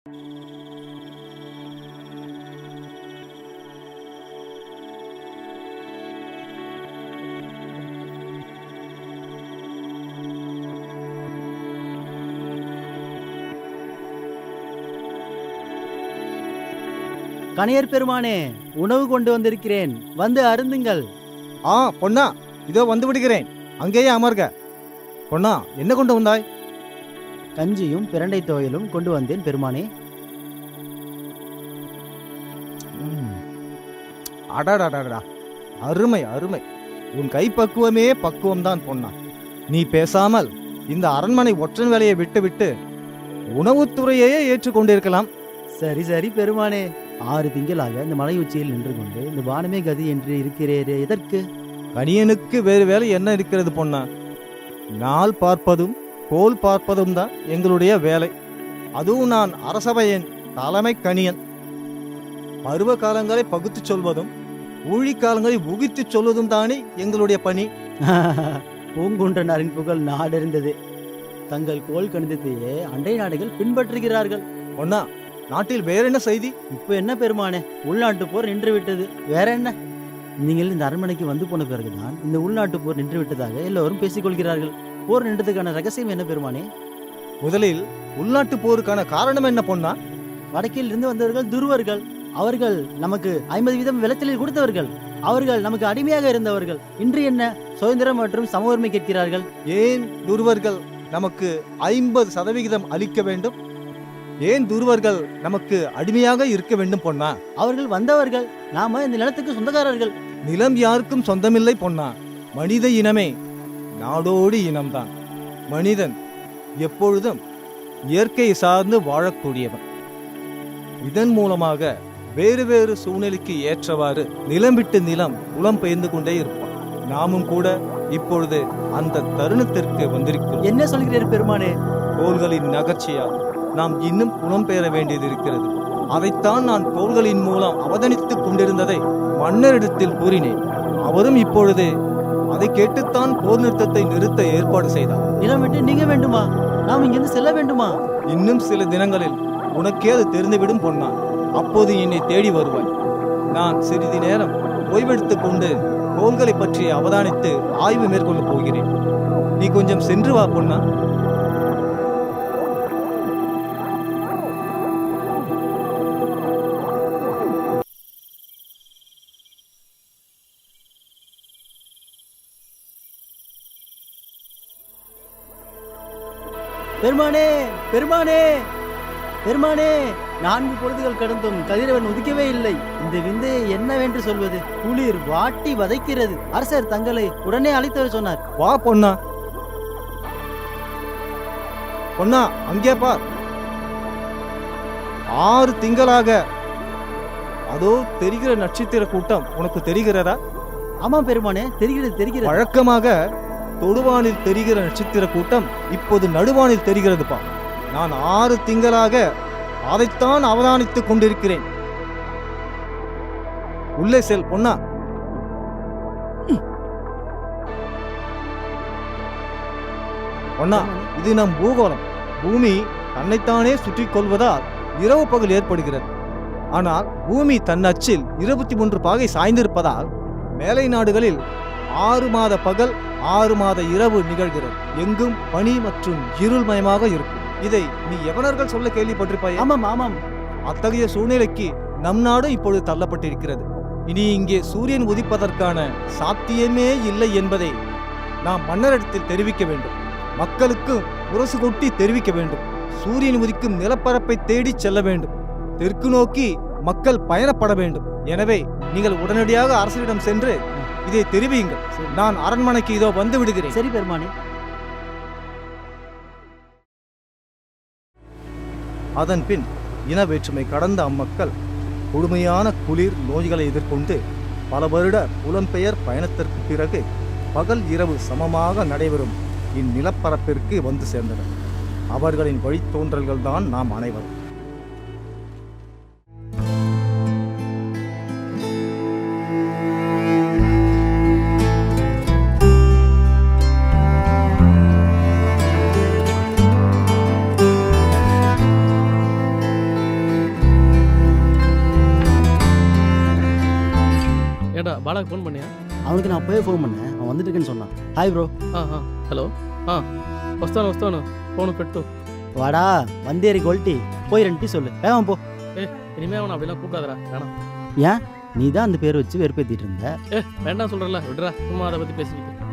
கணையர் பெருமானே, உணவு கொண்டு வந்திருக்கிறேன், வந்து அருந்துங்கள். பொன்னா, இதோ வந்து விடுகிறேன். அங்கேயே அமர்க. பொன்னா, என்ன கொண்டு வந்தாய்? கஞ்சியும் பிரண்டை துவையலும் கொண்டு வந்தேன் பெருமானே. அடடடடா, அருமை அருமை. உன் கைப்பக்குவமே பக்குவம்தான் பொன்னா. நீ பேசாமல் இந்த அரண்மனை ஒற்றன் வேலையை விட்டுவிட்டு உணவுத்துறையே ஏற்றுக்கொண்டிருக்கலாம். சரி சரி பெருமானே, 6 திங்களாக இந்த மலை உச்சியில் நின்று கொண்டு இந்த வானமே கதி என்று இருக்கிறேரே, எதற்கு? கணியனுக்கு வேறு வேலை என்ன இருக்கிறது பொன்னா? நாள் பார்ப்பதும் கோல் பார்ப்பதும் தான் எங்களுடைய வேலை. அதுவும் நான் அரசவையின் தலைமை கணியன். பருவ காலங்களை பகுத்து சொல்வதும் ஊழிக்காலங்களை உகித்து சொல்வதும் தானே எங்களுடைய பணி. பூங்குன்றனாரின் புகழ் நாடறிந்தது. தங்கள் கோல் கணிதத்தையே அண்டை நாடுகள் பின்பற்றுகிறார்கள். பொன்னா, நாட்டில் வேற என்ன செய்தி? இப்ப என்ன பெருமானே, உள்நாட்டு போர் நின்று விட்டது. வேற என்ன? நீங்கள் இந்த அரண்மனைக்கு வந்து போன பிறகுதான் இந்த உள்நாட்டு போர் நின்று விட்டதாக எல்லோரும் பேசிக்கொள்கிறார்கள். போர் நின்றதுக்கான ரகசியம் என்ன பெருமானே? முதலில் உள்நாட்டு போருக்கான காரணம் என்ன பொன்னா? வடக்கில் இருந்து வந்தவர்கள் துருவர்கள். அவர்கள் நமக்கு 50% விளைச்சலில் கொடுத்தவர்கள். அவர்கள் நமக்கு அடிமையாக இருந்தவர்கள். இன்று என்ன சுதந்திரம் மற்றும் சம உரிமை கேட்கிறார்கள். ஏன் துருவர்கள் நமக்கு 50% அளிக்க வேண்டும்? ஏன் துருவர்கள் நமக்கு அடிமையாக இருக்க வேண்டும் பொன்னா? அவர்கள் வந்தவர்கள், நாம இந்த நிலத்துக்கு சொந்தக்காரர்கள். நிலம் யாருக்கும் சொந்தமில்லை பொன்னா. மனித இனமே நாடோடி இனம்தான். மனிதன் எப்பொழுதும் இயற்கையை சார்ந்து வாழக்கூடியவன். இதன் மூலமாக வேறு வேறு சூழ்நிலைக்கு ஏற்றவாறு நிலம் விட்டு நிலம் புலம்பெயர்ந்து கொண்டே இருப்பான். நாமும் கூட இப்பொழுது அந்த தருணத்திற்கு வந்திருக்கிறோம். என்ன சொல்கிறீர் பெருமானே? கோள்களின் நகர்ச்சியால் நாம் இன்னும் புலம்பெயர வேண்டியது இருக்கிறது. அதைத்தான் நான் கோள்களின் மூலம் அவதானித்துக் கொண்டிருந்ததை மன்னரிடத்தில் கூறினேன். அவரும் இப்பொழுது அதை கேட்டுத்தான் போர் நிறுத்தத்தை நிறுத்த ஏற்பாடு செய்தார். நிலம் விட்டு நீங்க வேண்டுமா? நாம் இங்கிருந்து செல்ல வேண்டுமா? இன்னும் சில தினங்களில் உனக்கே அது தெரிந்துவிடும் பொன்னா. அப்போது என்னை தேடி வருவாய். நான் சிறிது நேரம் ஓய்வெடுத்துக் கொண்டு கோள்களை பற்றி அவதானித்து ஆய்வு மேற்கொள்ள போகிறேன். நீ கொஞ்சம் சென்று வா பொன்னா. பெருமானே, பெருமானே, பெருமானே, 4 பொழுதுகள் கடந்தும் கதிரவன் உதிக்கவே இல்லை. இந்த விந்தை என்னவென்று சொல்வது? குளிர் வாட்டி வதைக்கிறது. அரசர் தங்களை உடனே அழைத்து வர சொன்னார். வா பொன்னா. பொன்னா, அங்கே பார். 6 திங்களாக அதோ தெரிகிற நட்சத்திர கூட்டம் உனக்கு தெரிகிறதா? ஆமாம் பெருமானே, தெரிகிறது தெரிகிறது. வழக்கமாக தொடுவானில் தெரிகிற நட்சத்திர கூட்டம் இப்போது நடுவானில் தெரிகிறதுப்பா. நான் 6 திங்களாக அதைத்தான் அவதானித்துக் கொண்டிருக்கிறேன். உள்ளே செல் பொன்னா. பொன்னா, இது நம் பூகோளம். பூமி தன்னைத்தானே சுற்றி கொள்வதால் இரவு பகல் ஏற்படுகிறது. ஆனால் பூமி தன் அச்சில் 23 பாகை சாய்ந்திருப்பதால் மேலை நாடுகளில் 6 மாத பகல் 6 மாத இரவு நிகழ்கிறது. எங்கும் பனி மற்றும் இருள்மயமாக இருக்கும். இதை நீ யவனர்கள் சொல்ல கேள்விப்பட்டிருப்பாய். ஆமாம் ஆமாம். அத்தகைய சூழ்நிலைக்கு நம் நாடு இப்பொழுது தள்ளப்பட்டிருக்கிறது. இனி இங்கே சூரியன் உதிப்பதற்கான சாத்தியமே இல்லை என்பதை நாம் மன்னரிடத்தில் தெரிவிக்க வேண்டும். மக்களுக்கு முரசு கொட்டி தெரிவிக்க வேண்டும். சூரியன் உதிக்கும் நிலப்பரப்பை தேடி செல்ல வேண்டும். தெற்கு நோக்கி மக்கள் பயணப்பட வேண்டும். எனவே நீங்கள் உடனடியாக அரசரிடம் சென்று இதை தெரிவியுங்கள். நான் அரண்மனைக்கு இதோ வந்து விடுகிறேன். சரி பெருமானே. அதன் பின் இன வேற்றுமை கடந்த அம்மக்கள் கொடுமையான குளிர் நோய்களை எதிர்கொண்டு பல வருட புலம்பெயர் பயணத்திற்கு பிறகு பகல் இரவு சமமாக நடைபெறும் இந்நிலப்பரப்பிற்கு வந்து சேர்ந்தனர். அவர்களின் வழித்தோன்றல்கள் தான் நாம் அனைவரும். பாலாக்கு ஃபோன் பண்ணியா? அவனுக்கு நான் அப்போவே ஃபோன் பண்ணேன், அவன் வந்துட்டு இருக்கேன்னு சொன்னான். Hi bro. హలో వస్తాను ఫోన్ పెట్టు. வாடா வந்தேரி கொல்ட்டி, போய் 2 டீ சொல்லு, வேகமா போ. இனிமே அவனை அப்படிலாம் கூப்பிடாதடா, வேணாம். ஏன் நீ தான் அந்த பேர் வச்சு வெறுப்பேத்திட்டு இருந்த? வேண்டாம் சொல்கிறல்ல, விடுறா, சும்மா அதை பற்றி பேசிக்கிட்டு.